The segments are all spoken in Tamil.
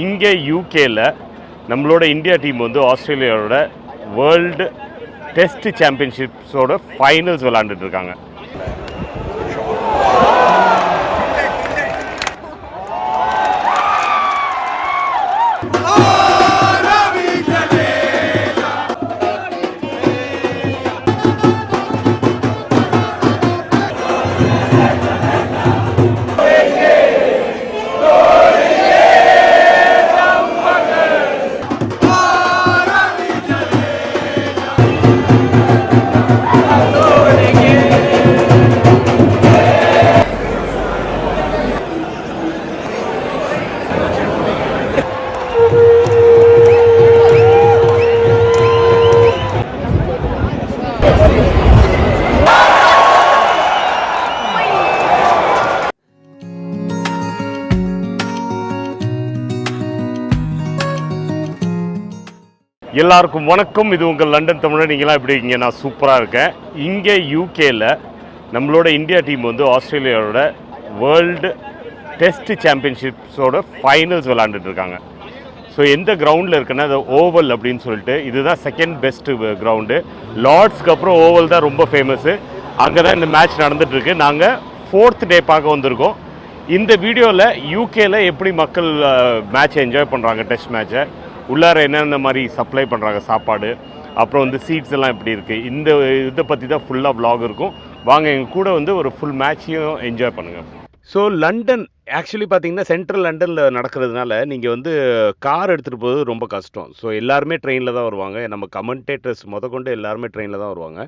இங்கே யூகேல நம்மளோட இந்தியா டீம் வந்து ஆஸ்திரேலியாவோட வேர்ல்டு டெஸ்ட் சாம்பியன்ஷிப்ஸோட ஃபைனல்ஸ் விளாண்டுட்டு இருக்காங்க. எல்லாருக்கும் வணக்கம். இது உங்கள் லண்டன் தமிழ். நீங்களாம் எப்படி இருக்கீங்க? நான் சூப்பராக இருக்கேன். இங்கே யூகேல நம்மளோட இந்தியா டீம் வந்து ஆஸ்திரேலியாவோட வேர்ல்டு டெஸ்ட் சாம்பியன்ஷிப்ஸோட ஃபைனல்ஸ் விளாண்டுட்டு இருக்காங்க. ஸோ எந்த கிரவுண்டில் இருக்குன்னா அது ஓவல் அப்படின்னு சொல்லிட்டு, இதுதான் செகண்ட் பெஸ்ட்டு கிரவுண்டு. லார்ட்ஸ்க்கு அப்புறம் ஓவல் தான் ரொம்ப ஃபேமஸ்ஸு. அங்கே தான் இந்த மேட்ச் நடந்துகிட்ருக்கு. நாங்கள் 4th டே பார்க்க வந்திருக்கோம். இந்த வீடியோவில் யூகேல எப்படி மக்கள் மேட்சை என்ஜாய் பண்ணுறாங்க, டெஸ்ட் மேட்சை, உள்ளார என்னென்ன மாதிரி சப்ளை பண்ணுறாங்க சாப்பாடு, அப்புறம் வந்து சீட்ஸ் எல்லாம் எப்படி இருக்குது, இந்த இதை பற்றி தான் ஃபுல்லாக vlog இருக்கும். வாங்க எங்கள் கூட வந்து ஒரு ஃபுல் மேட்சையும் என்ஜாய் பண்ணுங்கள். ஸோ லண்டன் ஆக்சுவலி பார்த்தீங்கன்னா சென்ட்ரல் லண்டனில் நடக்கிறதுனால நீங்கள் வந்து கார் எடுத்துகிட்டு போகிறது ரொம்ப கஷ்டம். ஸோ எல்லாருமே ட்ரெயினில் தான் வருவாங்க. நம்ம கமெண்டேட்டர்ஸ் கொண்டு எல்லாருமே ட்ரெயினில் தான் வருவாங்க.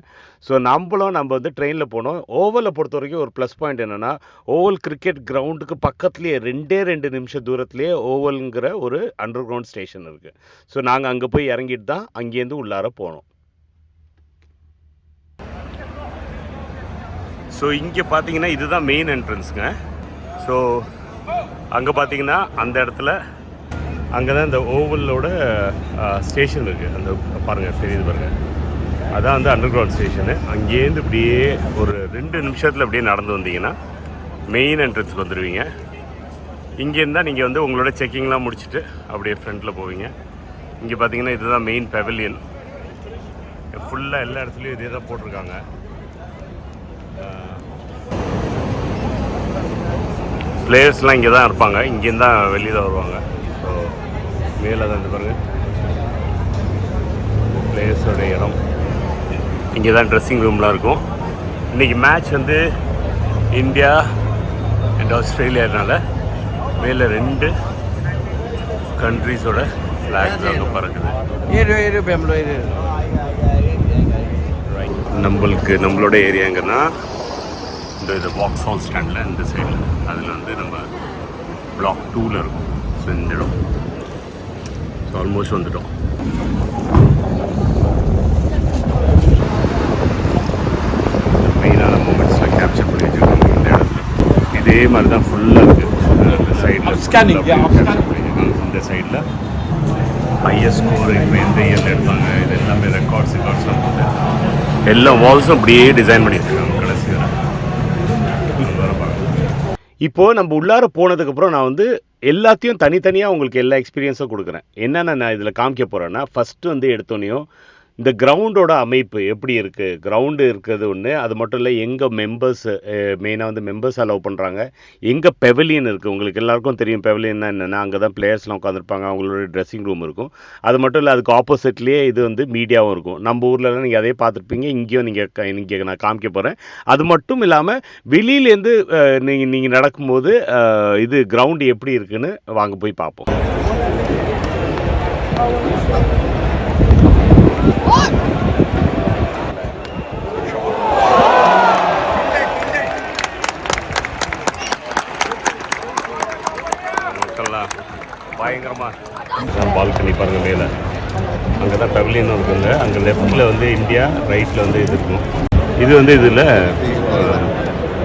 ஸோ நம்ம வந்து ட்ரெயினில் போனோம். ஓவலை பொறுத்த வரைக்கும் ஒரு ப்ளஸ் பாயிண்ட் என்னென்னா, ஓவல் கிரிக்கெட் கிரவுண்டுக்கு பக்கத்துலேயே 2 நிமிஷம் தூரத்துலேயே ஓவலுங்கிற ஒரு அண்டர் கிரவுண்ட் ஸ்டேஷன் இருக்குது. ஸோ நாங்கள் அங்கே போய் இறங்கிட்டு தான் அங்கேருந்து உள்ளார போனோம். ஸோ இங்கே பார்த்தீங்கன்னா இதுதான் மெயின் என்ட்ரன்ஸுங்க. ஸோ அங்கே பார்த்தீங்கன்னா அந்த இடத்துல அங்கே தான் இந்த ஓவலோட ஸ்டேஷன் இருக்குது. அந்த பாருங்கள், தெரியுது பாருங்கள், அதான் வந்து அண்டர் கிரவுண்ட் ஸ்டேஷனு. அங்கேருந்து இப்படியே ஒரு 2 நிமிஷத்தில் அப்படியே நடந்து வந்தீங்கன்னா மெயின் என்ட்ரன்ஸுக்கு வந்துடுவீங்க. இங்கேருந்து தான் நீங்கள் வந்து உங்களோட செக்கிங்லாம் முடிச்சுட்டு அப்படியே ஃப்ரண்ட்டில் போவீங்க. இங்கே பார்த்தீங்கன்னா இதுதான் மெயின் பெவிலியன். ஃபுல்லாக எல்லா இடத்துலையும் இதே தான் போட்டிருக்காங்க. பிளேயர்ஸ்லாம் இங்கே தான் இருப்பாங்க. இங்கேருந்து தான் வெளியே தான் வருவாங்க. ஸோ மேலே தான் இது பாருங்கள், பிளேயர்ஸோட இடம். இங்கே தான் ட்ரெஸ்ஸிங் ரூம்லாம் இருக்கும். இன்றைக்கி மேட்ச் வந்து இந்தியா அண்ட் ஆஸ்திரேலியானால மேலே 2 கண்ட்ரீஸோட ஃப்ளாக்ஸ் அங்கே பறக்குது. நம்மளோட ஏரியாங்கன்னா இந்த பாக்ஸ் ஹவுஸ் ஸ்டாண்டில் இந்த சைடில், அதில் வந்து நம்ம பிளாக் 2ல் இருக்கும். ஸோ இந்த இடம் ஸோ ஆல்மோஸ்ட் வந்துட்டோம். மெயினான மூமெண்ட்ஸ்லாம் கேப்சர் பண்ணி வச்சுருக்காங்க இந்த இடத்துல. இதே மாதிரி தான் ஃபுல்லாக இருக்குது. இந்த சைடில் ஸ்கேனிங் கேப்சர் பண்ணி வச்சுருக்காங்க. இந்த சைடில் ஹையஸ்ட் ஸ்கோர் இப்போ எந்த இயரில் எடுத்தாங்க, இது எல்லாமே ரெக்கார்ட்ஸ்லாம் போட்டு எல்லா வால்ஸும் அப்படியே டிசைன் பண்ணிட்டுருக்காங்க கடைசியில். இப்போது நம்ம உள்ளார போனதுக்கப்புறம் நான் வந்து எல்லாத்தையும் தனித்தனியாக உங்களுக்கு எல்லா எக்ஸ்பீரியன்ஸும் கொடுக்குறேன். என்னென்ன நான் இதில் காமிக்க போகிறேன்னா, ஃபஸ்ட்டு வந்து எடுத்தோன்னையும் இந்த கிரவுண்டோட அமைப்பு எப்படி இருக்குது, கிரவுண்டு இருக்கிறது ஒன்று. அது மட்டும் இல்லை, எங்கே மெம்பர்ஸ் மெயினாக வந்து மெம்பர்ஸ் அலோவ் பண்ணுறாங்க, எங்கே பெவிலியன் இருக்குது. உங்களுக்கு எல்லாருக்கும் தெரியும் பெவிலியன்னா என்னென்னா, அங்கே தான் பிளேயர்ஸ்லாம் உட்காந்துருப்பாங்க, அவங்களோட ட்ரெஸ்ஸிங் ரூம் இருக்கும். அது மட்டும் இல்லை, அதுக்கு ஆப்போசிட்லேயே இது வந்து மீடியாவும் இருக்கும். நம்ம ஊர்லலாம் நீங்கள் அதே பார்த்துருப்பீங்க. இங்கேயும் நீங்கள் நான் காமிக்க போகிறேன். அது மட்டும் இல்லாமல் வெளியிலேருந்து நீங்கள் நடக்கும்போது இது கிரவுண்டு எப்படி இருக்குன்னு வாங்க போய் பார்ப்போம். மக்கள்லாம் பயங்கரமாக பால்கனி பாருங்கள். மேலே அங்கே தான் பெவிலியன் இருக்குங்க. அங்கே லெஃப்டில் வந்து இந்தியா, ரைட்டில் வந்து இது இருக்கும். இது வந்து இதில்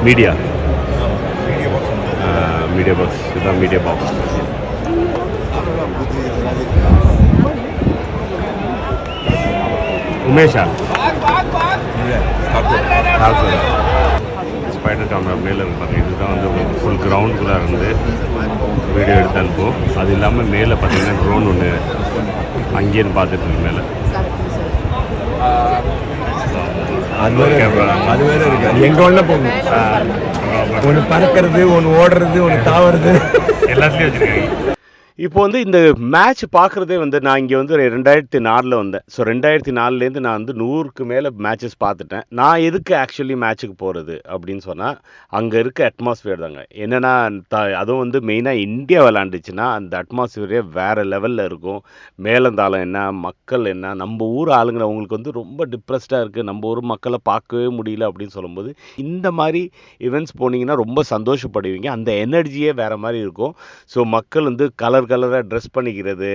மீடியா பாக்ஸ். இதுதான் மீடியா பாக்ஸ். உமேஷா ஸ்பைடர் கேமரா மேலே இருப்பாங்க. இதுதான் வந்து உங்களுக்கு ஃபுல் கிரவுண்டுக்குள்ளே இருந்து வீடியோ எடுத்து அனுப்புவோம். அது இல்லாமல் மேலே பார்த்தீங்கன்னா ட்ரோன் ஒன்று அங்கேயிருந்து பார்த்துட்டு இருக்கு மேலே. அது வேறு இருக்குது. எங்கே ஒன்று போகணும், ஒன்று பறக்கிறது, ஒன்று ஓடுறது, ஒன்று தாவறது, எல்லாத்துலேயும் வச்சுருக்காங்க. இப்போ வந்து இந்த மேட்ச் பார்க்குறதே வந்து நான் இங்கே வந்து 2004 வந்தேன். ஸோ 2004லேருந்து நான் வந்து 100க்கு மேலே மேட்சஸ் பார்த்துட்டேன். நான் எதுக்கு ஆக்சுவலி மேட்ச்சுக்கு போகிறது அப்படின்னு சொன்னால், அங்கே இருக்க அட்மாஸ்ஃபியர் தாங்க. என்னென்னா அதுவும் வந்து மெயினாக இந்தியா விளாண்டுச்சுன்னா அந்த அட்மாஸ்ஃபியரே வேறு லெவலில் இருக்கும். மேலந்தாளம் என்ன, மக்கள் என்ன, நம்ம ஊர் ஆளுங்களை அவங்களுக்கு வந்து ரொம்ப டிப்ரெஸ்டாக இருக்குது, நம்ம ஊர் மக்களை பார்க்கவே முடியல அப்படின்னு சொல்லும்போது, இந்த மாதிரி ஈவெண்ட்ஸ் போனீங்கன்னா ரொம்ப சந்தோஷப்படுவீங்க. அந்த எனர்ஜியே வேறு மாதிரி இருக்கும். ஸோ மக்கள் வந்து கலராக ட்ரெஸ் பண்ணிக்கிறது,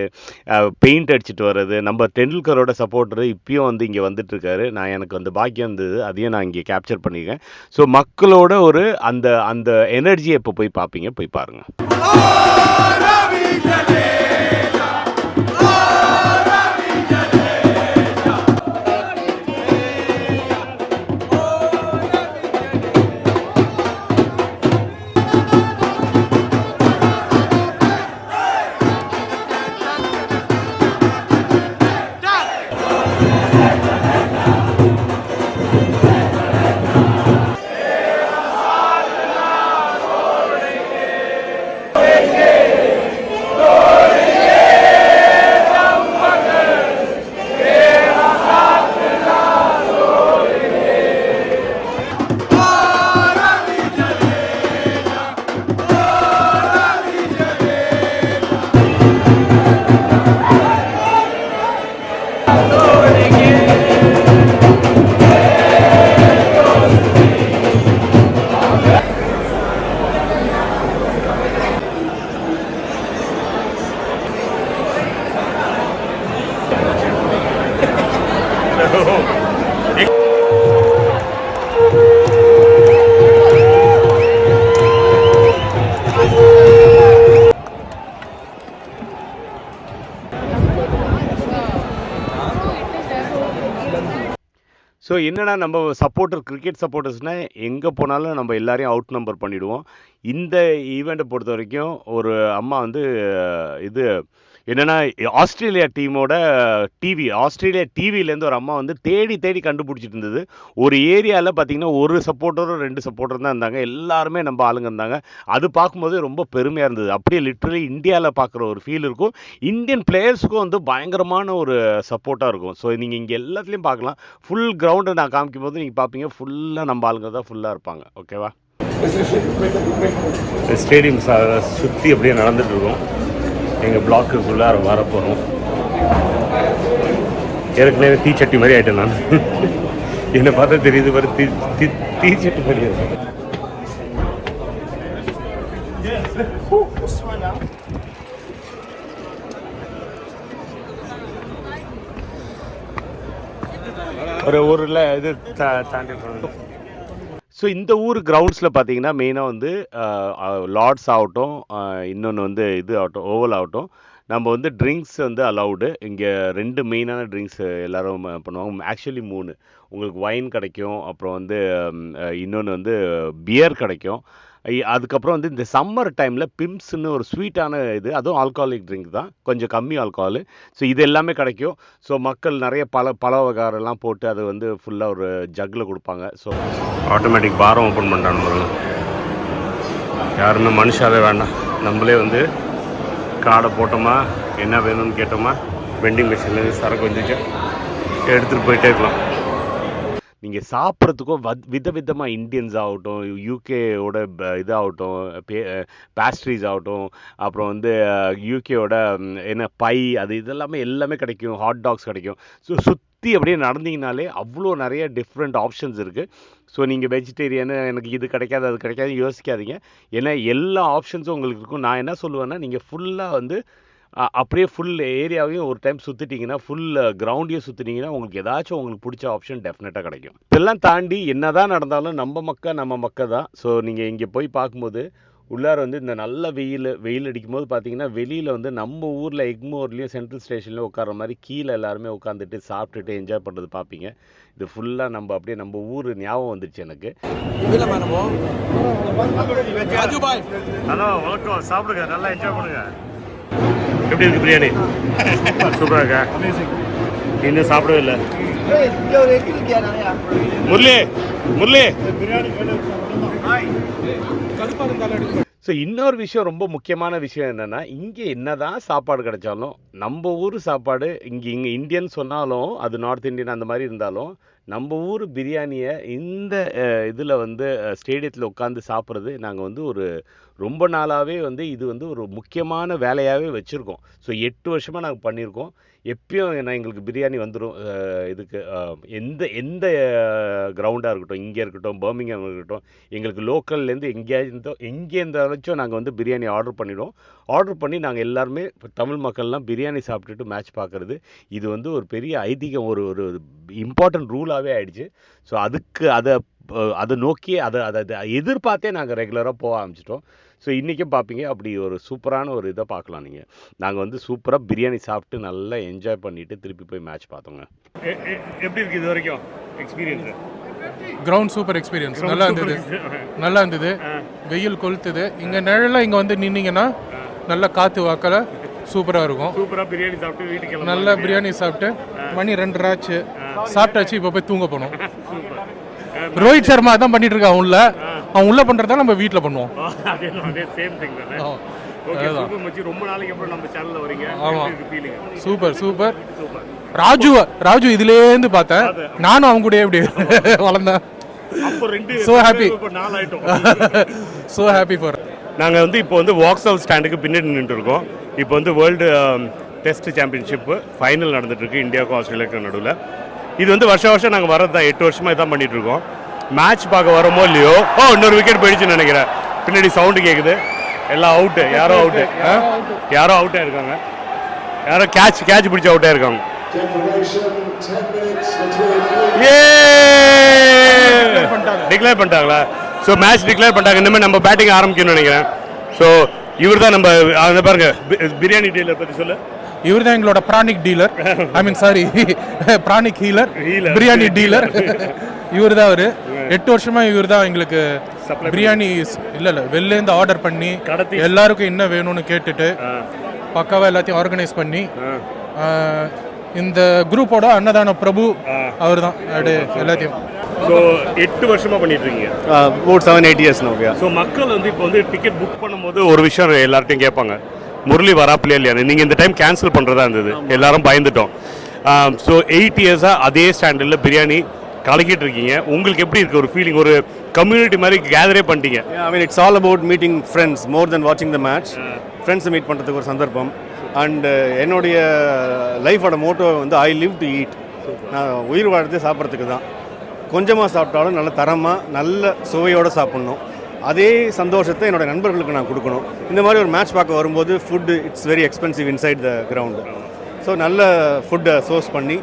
பெயிண்ட் அடிச்சுட்டு வர்றது. நம்ம டெண்டுல்கரோட சப்போர்ட்டர் இப்பயும் வந்து இங்கே வந்துட்டுருக்காரு. எனக்கு அந்த பாக்கியம் இருந்தது, அதையும் நான் இங்கே கேப்சர் பண்ணியிருக்கேன். ஸோ மக்களோட ஒரு அந்த அந்த எனர்ஜியை இப்போ போய் பார்ப்பீங்க, போய் பாருங்கள். ஸோ என்னென்னா, நம்ம கிரிக்கெட் சப்போர்ட்டர்ஸ்னால் எங்கே போனாலும் நம்ம எல்லாரையும் அவுட் நம்பர் பண்ணிவிடுவோம். இந்த ஈவெண்ட்டை பொறுத்த வரைக்கும் ஒரு அம்மா வந்து இது என்னென்னா, ஆஸ்திரேலியா டிவிலேருந்து ஒரு அம்மா வந்து தேடி கண்டுபிடிச்சிட்டு இருந்தது. ஒரு ஏரியாவில் பார்த்தீங்கன்னா ஒரு சப்போர்ட்டரும் 2 சப்போர்ட்டரும் தான் இருந்தாங்க. எல்லாருமே நம்ம ஆளுங்க இருந்தாங்க. அது பார்க்கும்போது ரொம்ப பெருமையாக இருந்தது. அப்படியே லிட்ரலி இந்தியாவில் பார்க்குற ஒரு ஃபீல் இருக்கும். இந்தியன் பிளேயர்ஸுக்கும் வந்து பயங்கரமான ஒரு சப்போர்ட்டாக இருக்கும். ஸோ நீங்கள் இங்கே எல்லாத்துலேயும் பார்க்கலாம். ஃபுல் கிரவுண்டை நான் காமிக்கும் போது நீங்கள் பார்ப்பீங்க, ஃபுல்லாக நம்ம ஆளுங்க தான் ஃபுல்லாக இருப்பாங்க. ஓகேவா? ஸ்டேடியம் சுற்றி அப்படியே நடந்துகிட்ருக்கோம். எங்கள் பிளாக்குக்குள்ளே வர போகிறோம். ஏற்கனவே தீச்சட்டி மாதிரி ஆகிட்டேன் நான். என்னை பார்த்தா தெரியுது பாரு, தீச்சட்டி மாதிரி இருக்கு. ஒரு ஊரில் இது தாண்டி. ஸோ இந்த ஊர் கிரவுண்ட்ஸில் பார்த்தீங்கன்னா மெயினாக வந்து லார்ட்ஸ் ஆகட்டும், இன்னொன்று வந்து இது ஆகட்டும், ஓவல் ஆகட்டும், நம்ம வந்து ட்ரிங்க்ஸ் வந்து அலவுடு. இங்கே 2 மெயினான ட்ரிங்க்ஸ் எல்லோரும் பண்ணுவாங்க. ஆக்சுவலி 3. உங்களுக்கு ஒயின் கிடைக்கும், அப்புறம் வந்து இன்னொன்று வந்து பியர் கிடைக்கும். அதுக்கப்புறம் வந்து இந்த சம்மர் டைமில் பிம்ஸ்ன்னு ஒரு ஸ்வீட்டான இது, அதுவும் ஆல்கஹாலிக் ட்ரிங்க் தான், கொஞ்சம் கம்மி ஆல்கஹாலு. ஸோ இது எல்லாமே கிடைக்கும். ஸோ மக்கள் நிறைய பல வகைரெல்லாம் போட்டு அதை வந்து ஃபுல்லாக ஒரு ஜக்கில் கொடுப்பாங்க. ஸோ ஆட்டோமேட்டிக் பாரம் ஓப்பன் பண்ணுறாங்க. யாருமே மனுஷாவே வேண்டாம், நம்மளே வந்து கார்டை போட்டோமா, என்ன வேணும்னு கேட்டோமா, வெண்டிங் மிஷின்லேருந்து சரக்கு வந்துச்சு எடுத்துகிட்டு போயிட்டே இருக்கலாம். நீங்கள் சாப்பிட்றதுக்கும் விதவிதமாக இந்தியன்ஸ் ஆகட்டும், யூகேவோட இதாகட்டும், பேஸ்ட்ரீஸ் ஆகட்டும், அப்புறம் வந்து யூகேவோட என்ன பை, எல்லாமே கிடைக்கும். ஹாட் டாக்ஸ் கிடைக்கும். ஸோ சுற்றி அப்படியே நடந்தீங்கனாலே அவ்வளோ நிறைய டிஃப்ரெண்ட் ஆப்ஷன்ஸ் இருக்குது. ஸோ நீங்கள் வெஜிடேரியனு, எனக்கு இது கிடைக்காது அது கிடைக்காது யோசிக்காதீங்க. ஏன்னா எல்லா ஆப்ஷன்ஸும் உங்களுக்கு இருக்கும். நான் என்ன சொல்லுவேன்னா, நீங்கள் ஃபுல்லாக வந்து அப்படியே ஃபுல் ஏரியாவையும் ஒரு டைம் சுற்றிட்டிங்கன்னா, ஃபுல் கிரவுண்டையும் சுற்றிட்டிங்கன்னா, உங்களுக்கு ஏதாச்சும் உங்களுக்கு பிடிச்ச ஆப்ஷன் டெஃபினட்டாக கிடைக்கும். இதெல்லாம் தாண்டி என்ன தான் நடந்தாலும் நம்ம மக்கள் தான். ஸோ நீங்கள் இங்கே போய் பார்க்கும்போது உள்ளார வந்து இந்த நல்ல வெயில் அடிக்கும் போது பார்த்தீங்கன்னா வெளியில் வந்து நம்ம ஊரில் எக்மோர்லேயும் சென்ட்ரல் ஸ்டேஷன்லேயும் உட்கார மாதிரி கீழே எல்லாருமே உட்காந்துட்டு சாப்பிட்டுட்டு என்ஜாய் பண்ணுறது பார்ப்பீங்க. இது ஃபுல்லாக நம்ம அப்படியே நம்ம ஊர் ஞாபகம் வந்துடுச்சு எனக்கு. ராஜு பாய், ஹலோ, வணக்கம். சாப்பிடுங்க, நல்லா என்ஜாய் பண்ணுங்க. எப்படி இருக்கு பிரியாணி? சூப்பராக இருக்கா? இன்னும் சாப்பிடவே இல்லை. முரளி ஸோ இன்னொரு விஷயம், ரொம்ப முக்கியமான விஷயம் என்னென்னா, இங்கே என்னதான் சாப்பாடு கிடைச்சாலும் நம்ம ஊர் சாப்பாடு இங்கே இந்தியன் சொன்னாலும் அது நார்த் இந்தியன் அந்த மாதிரி இருந்தாலும் நம்ம ஊர் பிரியாணியை இந்த இதில் வந்து ஸ்டேடியத்தில் உட்காந்து சாப்பிட்றது நாங்கள் வந்து ஒரு ரொம்ப நாளாகவே வந்து இது வந்து ஒரு முக்கியமான வேலையாகவே வச்சுருக்கோம். ஸோ 8 வருஷமாக நாங்கள் பண்ணியிருக்கோம். எப்பயும் எங்களுக்கு பிரியாணி வந்துடும். இதுக்கு எந்த கிரவுண்டாக இருக்கட்டும், இங்கே இருக்கட்டும், பர்மிங்ஹாம் இருக்கட்டும், எங்களுக்கு லோக்கல்லேருந்து எங்கே இருந்தாலும் நாங்கள் வந்து பிரியாணி ஆர்டர் பண்ணிவிடுவோம். ஆர்டர் பண்ணி நாங்கள் எல்லாருமே தமிழ் மக்கள்லாம் பிரியாணி சாப்பிட்டுட்டு மேட்ச் பார்க்குறது இது வந்து ஒரு பெரிய ஐதீகம், ஒரு இம்பார்ட்டன்ட் ரூலாகவே ஆயிடுச்சு. ஸோ அதை நோக்கி அதை எதிர்பார்த்தே நாங்கள் ரெகுலராக போக ஆரம்பிச்சிட்டோம். ஸோ இன்றைக்கும் பார்ப்பீங்க அப்படி ஒரு சூப்பரான ஒரு இதை பார்க்கலாம். நாங்கள் வந்து சூப்பராக பிரியாணி சாப்பிட்டு நல்லா என்ஜாய் பண்ணிவிட்டு திருப்பி போய் மேட்ச் பார்த்தோங்க. எப்படி இருக்குது இது வரைக்கும் எக்ஸ்பீரியன்ஸு? கிரவுண்ட் சூப்பர் எக்ஸ்பீரியன்ஸ், நல்லா இருந்தது. வெயில் கொளுத்துது, இங்கே நிழலாம் இங்கே வந்து நின்னீங்கன்னா நல்லா காற்று வாக்கல சூப்பராக இருக்கும். சூப்பராக பிரியாணி சாப்பிட்டு வீட்டுக்கு நல்லா பிரியாணி சாப்பிட்டு மணி 2 ஆச்சு, சாப்பிட்டாச்சு. இப்போ போய் தூங்க போனோம். ரோஹித் சர்மா தான் பண்ணிட்டு இருக்கான் உள்ள, அவன் உள்ள பண்றதா நம்ம வீட்டில் பண்ணுவோம். ரொம்ப நாளைக்கு அப்புறம் நம்ம சேனல்ல வரீங்க. சூப்பர். ராஜு இதுலேருந்து பார்த்தேன், நானும் அவங்க கூட எப்படி வளர்ந்தேன். So happy for. நாங்கள் வந்து இப்போ வந்து வாக்ஸால் ஸ்டாண்டுக்கு பின்னாடி நின்றுட்டு இருக்கோம். இப்போ வந்து வேர்ல்டு டெஸ்ட் சாம்பியன்ஷிப்பு ஃபைனல் நடந்துட்டுருக்கு இந்தியாவுக்கும் ஆஸ்திரேலியாவுக்கும் நடுவில். இது வந்து வருஷம் நாங்கள் வரது தான், 8 வருஷமாக இதான் பண்ணிகிட்ருக்கோம். மேட்ச் பார்க்க வரோமோ இல்லையோ, இன்னொரு விக்கெட் போயிடுச்சுன்னு நினைக்கிறேன். பின்னாடி சவுண்டு கேட்குது. எல்லாம் அவுட்டு, யாரோ அவுட்டாக இருக்காங்க. யாரோ கேட்ச் பிடிச்சி அவுட்டாக இருக்காங்க. டிக்ளேர் பண்ணிட்டாங்களா? ஸோ மேட்ச் டிக்ளேர் பண்ணிட்டாங்க. இனிமேல் நம்ம பேட்டிங் ஆரம்பிக்கணும்னு நினைக்கிறேன். ஸோ இவர் தான் நம்ம அதை பாருங்க, பிரியாணி டீலர் பற்றி சொல்ல. இவர் தான் எங்களோட pranic dealer, pranic healer, biryani dealer. இவர் தான் அவரு. 8 வருஷமா இவர் தான் எங்களுக்கு பிரியாணி வெளிலேருந்து ஆர்டர் பண்ணி எல்லாருக்கும் என்ன வேணும்னு கேட்டுட்டு பக்காவாக எல்லாத்தையும் ஆர்கனைஸ் பண்ணி இந்த குரூப்போட அன்னதான பிரபு அவர் தான் எல்லாத்தையும். ஸோ 8 வருஷமாக பண்ணிட்டு இருக்கீங்க. about 7-8 years now. ஸோ மக்கள் வந்து இப்போ வந்து டிக்கெட் புக் பண்ணும்போது ஒரு விஷயம் எல்லார்ட்டையும் கேட்பாங்க, முரளி வராப்பிலையா இல்லையா? நீங்கள் இந்த டைம் கேன்சல் பண்ணுறதா இருந்தது, எல்லாரும் பயந்துட்டோம். ஸோ 8 இயர்ஸாக அதே ஸ்டாண்டில் பிரியாணி கலக்கிட்டு இருக்கீங்க. உங்களுக்கு எப்படி இருக்குது ஒரு ஃபீலிங்? ஒரு கம்யூனிட்டி மாதிரி கேதரே பண்ணிட்டீங்க. I mean it's all about meeting friends more than watching the match. ஃப்ரெண்ட்ஸை மீட் பண்ணுறதுக்கு ஒரு சந்தர்ப்பம். அண்ட் என்னுடைய லைஃபோட மோட்டோ வந்து ஐ லிவ் டு ஈட். நான் உயிர் வாழ்றது சாப்பிட்றதுக்கு தான். கொஞ்சமாக சாப்பிட்டாலும் நல்ல தரமாக நல்ல சுவையோடு சாப்பிட்ணும். அதே சந்தோஷத்தை என்னோடய நண்பர்களுக்கு நான் கொடுக்கணும். இந்த மாதிரி ஒரு மேட்ச் பார்க்க வரும்போது food it's very expensive inside the ground. So நல்ல ஃபுட்டை சோர்ஸ் பண்ணி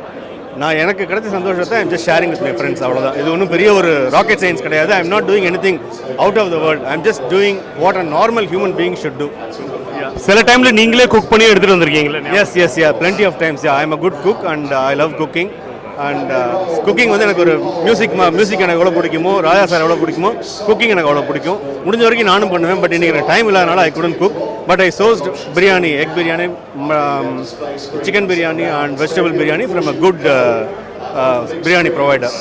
நான் எனக்கு கிடைச்ச சந்தோஷத்தை I'm just sharing with my friends. அவ்வளோதான். இது ஒன்றும் பெரிய ஒரு ராக்கெட் சயின்ஸ் கிடையாது. I am not doing anything out of the world. I am just doing what a normal human being should do. சில டைமில் நீங்களே குக் பண்ணி எடுத்துகிட்டு வந்திருக்கீங்களா? Yes plenty of times. I am a good cook and I love cooking. And cooking வந்து எனக்கு ஒரு மியூசிக் எனக்கு எவ்வளோ பிடிக்குமோ, ராஜா சார் எவ்வளோ பிடிக்குமோ, குக்கிங் எனக்கு அவ்வளோ பிடிக்கும். முடிஞ்ச வரைக்கும் நானும் பண்ணுவேன். பட் இன்றைக்கி எனக்கு டைம் இல்லாதனால ஐ couldn't cook. But I sourced biryani, egg biryani, chicken biryani and vegetable biryani from a good biryani provider.